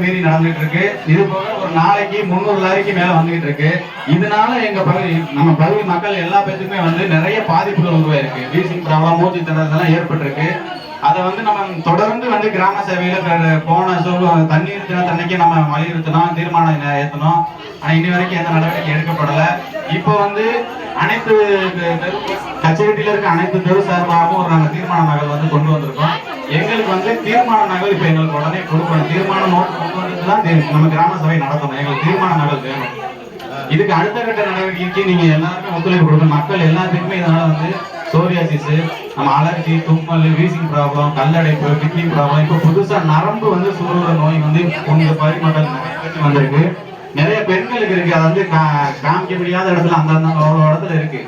மீறி நடந்துட்டு இருக்கு. இது போக ஒரு நாளைக்கு 300 லாரிக்கு மேல வந்துகிட்டு இருக்கு. இதனால எங்க பகுதி நம்ம பகுதி மக்கள் எல்லா பேருக்குமே நிறைய பாதிப்புகள் உருவாயிருக்கு. வீசிங் ப்ராப்ளம், மூச்சு திணறல் ஏற்பட்டிருக்கு. அதை நம்ம தொடர்ந்து கிராம சேவையில போன தண்ணீர் தினத்தன்னைக்கு நம்ம வலியுறுத்தணும், தீர்மானம் ஏற்றணும். ஆனா இனி வரைக்கும் எந்த நடவடிக்கை எடுக்கப்படல. இப்போ அனைத்து கச்சேரியில இருக்க அனைத்து தெரு சார்பாகவும் நாங்கள் தீர்மான நகல் கொண்டு வந்திருக்கோம். எங்களுக்கு தீர்மான நகல் இப்ப எங்களுக்கு உடனே கொடுக்கணும். தீர்மான நோட்டு கொண்டு வந்துதான் நம்ம கிராம சபை நடத்தணும். எங்களுக்கு தீர்மான நகல் வேணும். இதுக்கு அடுத்த கட்ட நடவடிக்கைக்கு நீங்க எல்லாருமே ஒத்துழைப்பு கொடுக்கணும். மக்கள் எல்லாத்துக்குமே இதனால சோரியாசிஸ், நம்ம அலர்ஜி, தும்மல், வீசிங் ப்ராப்ளம், கல்லடைப்பு, கிட்னி ப்ராப்ளம், இப்போ புதுசா நரம்பு சுருளுற நோய் உங்க பகுதி மக்கள் நிறைய பேருக்கு வந்திருக்கு. நிறைய பெண்களுக்கு இருக்கு. அதை காமிக்க முடியாத இடத்துல அந்த இடத்துல இருக்கு.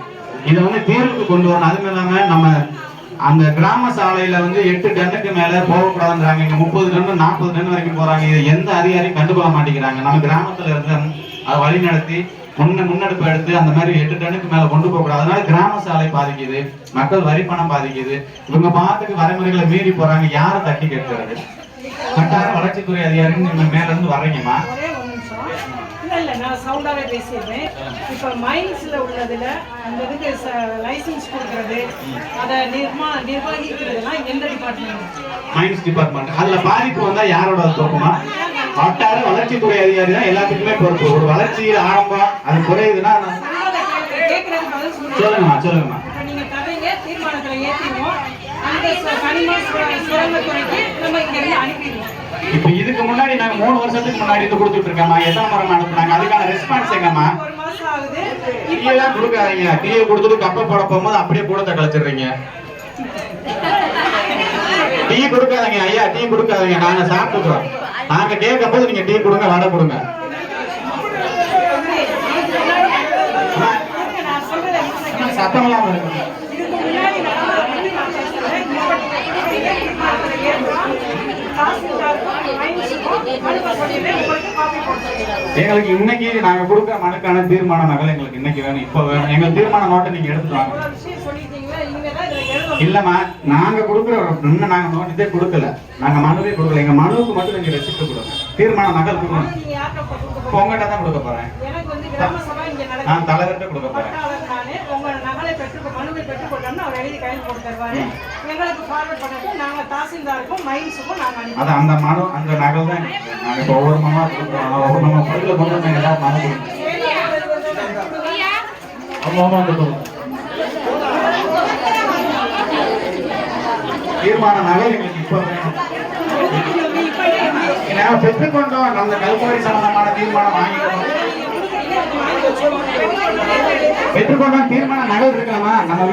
இதை தீர்வுக்கு கொண்டு வரணும். அதுவும் இல்லாம நம்ம அந்த கிராம சாலையில 8 டன்னுக்கு மேல போகக்கூடாதுன்றாங்க. இங்க 30 டன் 40 டன் வரைக்கும் போறாங்க. இதை எந்த அதிகாரியும் கண்டுகொள்ள மாட்டேங்கிறாங்க. நம்ம கிராமத்துல அதை வழி நடத்தி முன்னெடுப்பு எடுத்து அந்த மாதிரி 8 டன்னுக்கு மேல கொண்டு போக கூடாது. அதனால கிராம சாலை பாதிக்குது, மக்கள் வரி பணம் பாதிக்குது. இவங்க பாட்டுக்கு வரைமுறைகளை மீறி போறாங்க. யாரை தட்டி கேட்கறது? கட்டார வளர்ச்சித்துறை அதிகாரி நீங்க மேல இருந்து வர்றீங்கம்மா. இல்ல நான் சவுண்டாவே பேசிடுறேன். இப்ப மைன்ஸ்ல உள்ளதுல அந்த லைசன்ஸ் கொடுக்கறது, அதை நிர்வகிக்கிறதுலாம் எந்த டிபார்ட்மெண்ட்? Mines department. அதுல பாதிப்பு வந்தா யாரோட பொறுப்புமா? வட்டார வளர்ச்சித்துறை அதிகாரி தான் எல்லாத்துக்குமே பொறுப்பு. ஒரு வளர்ச்சி ஆரம்பம் அது குறையுதுன்னா சொல்லுங்கம்மா. நீங்க தரீங்க, தீர்மானத்துல ஏற்றிடுவோம். அந்த கனிம சுரங்கத்துறைக்கு நம்ம இங்க இருந்து அனுப்பிடுவோம். இப்ப இதுக்கு முன்னாடி நாங்க 3 வருஷத்துக்கு முன்னாடி கொடுத்துட்டு இருக்கோமா? எத்தனை முறை அனுப்புனாங்க? அதுக்கான ரெஸ்பான்ஸ் எங்கம்மா? ஒரு மாசம் ஆகுது. டீயெல்லாம் கொடுக்காதீங்க. டீயை கொடுத்துட்டு கப்பை போட போகும்போது அப்படியே கூடத்தை கழிச்சிடுறீங்க. டீ கொடுக்காதீங்க ஐயா, டீ கொடுக்காதீங்க. நாங்க சாப்பிட்டுக்கிறோம். நாங்க கேட்கும் போது நீங்க டீ கொடுங்க, வடை கொடுங்க. சத்தமெல்லாம் இருக்கு. எங்களுக்கு இன்னைக்கு நாங்க கொடுக்க மனுக்கான தீர்மான நகல் எங்களுக்கு இன்னைக்கு வேணும், இப்ப வேணும். எங்க தீர்மான நோட்டை நீங்க எடுத்துட்டு வாங்க. இல்லம்மா, நாங்க கொடுக்குற இன்னும் நாங்க நோட்டே கொடுக்கல, நாங்க மனுவே கொடுக்கல. எங்க மனுவுக்கு மட்டும் நீங்க ரெசிப்ட் கொடுங்க. தீர்மான நகல் கொடுக்கணும். உங்ககிட்ட தான் கொடுக்க போறேன். நான் தலைவர்கிட்ட கொடுக்க போறேன். அந்த மனு அந்த நகல் தான் நாங்க இப்போ ஒவ்வொரு மனு கொடுக்குறோம். ஒவ்வொரு நம்ம பொருளை கொண்டு நாங்க எல்லாரும் மனு கொடுக்கணும். தீர்மான நகல் எங்களுக்கு இப்ப வேணும். பெற்றுக்கொண்டோம். அந்த கல்குவாரி சம்பந்தமான தீர்மானம் வாங்கிக்கணும். பெற்றுக்கொண்டோம். தீர்மான நகல் இருக்கலாமா? நம்ம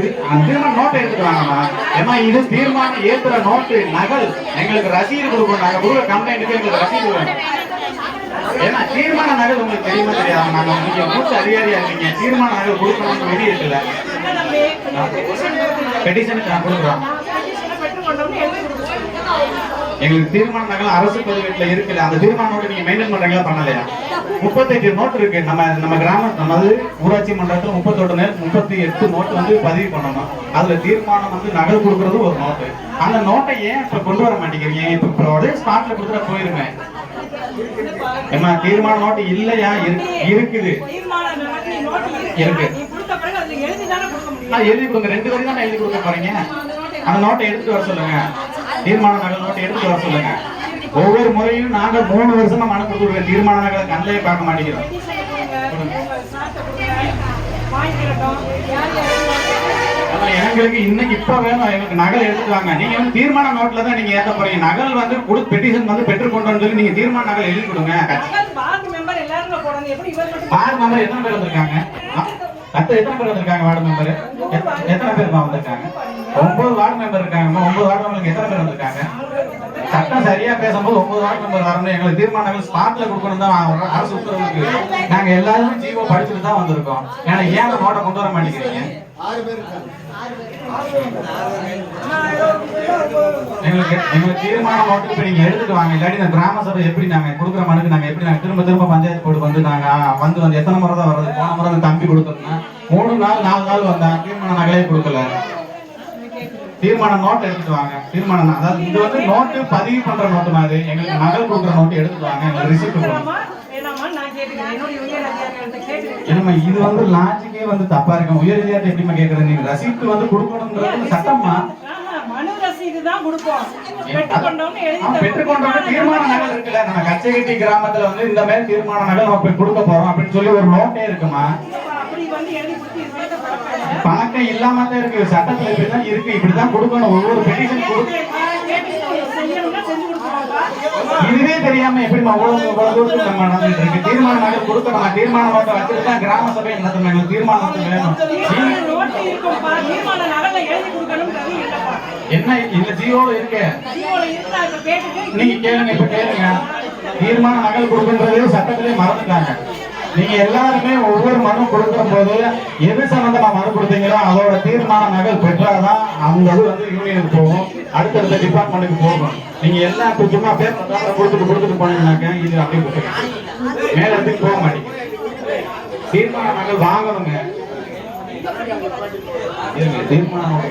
தீர்மான நோட்டை எடுத்துட்டு வாங்கம்மா. ஏமா இது தீர்மானம் ஏத்துற நோட்டு நகல் எங்களுக்கு ரசீது கொடுக்கணும். நாங்க கொடுக்குற கம்ப்ளைண்ட்டுக்கு எங்களுக்கு ரசீது வேணும். ஏன்னா தீர்மான நகல் உங்களுக்கு தெரியுமா தெரியாது? நாங்க நீங்க மூச்சு அதிகாரியா இருக்கீங்க. தீர்மான நகல் கொடுக்கணும்னு வெளியே இருக்குல்ல, பெட்டிஷனுக்கு நான் கொடுக்குறோம். எங்களுக்கு தீர்மான நகல் அரசு பதிவேட்டில் இருக்குல்ல, அந்த தீர்மான நோட்டு நீங்க மெயின்டைன் பண்றீங்களா பண்ணலையா? 38 நோட்டு இருக்கு. நம்ம கிராமம் நமது ஊராட்சி மன்றத்தில் 38 நோட்டு பதிவு பண்ணணும். அதுல தீர்மானம் நகல் கொடுக்கறது ஒரு நோட்டு. அந்த நோட்டை ஏன் இப்ப கொண்டு வர மாட்டேங்கிறீங்க? இப்ப ஒரே ஸ்பாட்ல கொடுத்துட போயிருங்க. ஏமா தீர்மான நோட்டு இல்லையா? இருக்குது இருக்கு. எழுதி கொடுங்க. 2 வரி தான் எழுதி கொடுக்க போறீங்க. அந்த நோட்டை எடுத்துட்டு வர சொல்லுங்க. தீர்மான நகல் நோட்டை எடுத்துட்டு வர சொல்லுங்க. ஒவ்வொரு முறையும் நாங்க 3 வருஷமா மனு கொடுத்துருக்கோம். தீர்மான நகலை கண்ணிலே பார்க்க மாட்டேங்கிறோம். எங்களுக்கு இன்னைக்கு இப்ப வேணும். எங்களுக்கு நகல் எடுத்துட்டு வாங்க. நீங்க தீர்மான நோட்ல தான் நீங்க ஏத்த போறீங்க. நகல் பெட்டிஷன் பெற்றுக்கொண்டோன்னு சொல்லி நீங்க தீர்மான நகல் எழுதி கொடுங்க. வார்டு மெம்பர் எத்தனை பேர் வந்திருக்காங்க? எத்தனை பேர் வந்திருக்காங்க? வார்டு மெம்பர் எத்தனை பேர் வந்திருக்காங்க? 9 வார்டு மெம்பர் இருக்காங்க. 9 வார்டு மெம்பருக்கு எத்தனை பேர் வந்திருக்காங்க? சட்டம் சரியா பேசும்போது 9 வார்டு மெம்பர் வரணும். எங்களுக்கு தீர்மானங்கள் ஸ்பாட்ல கொடுக்கணும் தான் அரசு உத்தரவுக்கு. நாங்க எல்லாருமே ஜீவோ படிச்சுட்டு தான் வந்திருக்கோம். ஏன்னா ஏன் நோட்டை கொண்டு வர மாட்டேங்கிறீங்க? எங்களுக்கு தீர்மான நோட்டு இப்ப நீங்க எடுத்துட்டு வாங்க. இல்லாட்டி இந்த கிராம சபை எப்படி நாங்க கொடுக்குற மனுக்கு நாங்க எப்படி நாங்க திரும்ப பஞ்சாயத்து போர்டு நாங்க எத்தனை முறை தான் வருது? போன முறை தம்பி கொடுத்தோம்னா 3 நாள் 4 நாள் வந்தா தீர்மான நகலே கொடுக்கல. தீர்மான நோட் எடுத்துட்டு வாங்க. தீர்மானம் அதாவது இது வந்து நோட்டு பதிவு பண்ற நோட்டு மாதிரி எங்களுக்கு நகல் கொடுக்குற நோட்டு எடுத்துட்டு வாங்க. எங்களுக்கு ரிசிப்ட் கொடுங்க. என்னம்மா இது வந்து லாஜிக்கே வந்து தப்பா இருக்கு. உயர் அதிகாரி எப்படிமா கேக்குறது? நீங்க ரசீப்ட் வந்து கொடுக்கணும்ன்றது சட்டமா? மனு ரசீது தான் கொடுப்போம். பெற்றுக்கொண்டோம் தீர்மான நகல் இருக்குல்ல. நம்ம கச்சைகட்டி கிராமத்துல வந்து இந்த மாதிரி தீர்மான நகல் நம்ம போய் கொடுக்க போறோம் அப்படின்னு சொல்லி ஒரு நோட்டே இருக்குமா? பணக்கம் இல்லாம தான் இருக்கு. சட்டத்துல இப்படிதான் இருக்கு. இப்படிதான் கொடுக்கணும். ஒவ்வொரு பெட்டிஷன் இதுவே தெரியாம எப்படிமா இவ்வளவு தூரத்துக்கு நம்ம நடந்துட்டு இருக்கு? தீர்மான நகல் கொடுக்கணுமா? தீர்மான நோட்டை வச்சுட்டு தான் கிராம சபை நடத்தணும். தீர்மானம் வேணும். என்ன இந்த ஜியோ இருக்கு? நீங்க கேளுங்க, இப்ப கேளுங்க. தீர்மான நகல் கொடுக்கின்றதே சட்டத்திலே மறந்துட்டாங்க. நீங்க எல்லாருமே ஒவ்வொரு மனு கொடுக்கிற போது எது சம்பந்தமா மனு கொடுத்தீங்களோ அதோட தீர்மான நகல் பெற்றாதான் அந்த இது வந்து யூனியனுக்கு போகும், அடுத்தடுத்த டிபார்ட்மெண்ட்டுக்கு போகும். நீங்க எல்லாம் சும்மா பேப்பர் கொடுத்துட்டு போனீங்கன்னாக்க இது அப்படியே மேல இடத்துக்கு போக மாட்டீங்க. தீர்மான நகல் வாங்கணுங்க. தீர்மானம்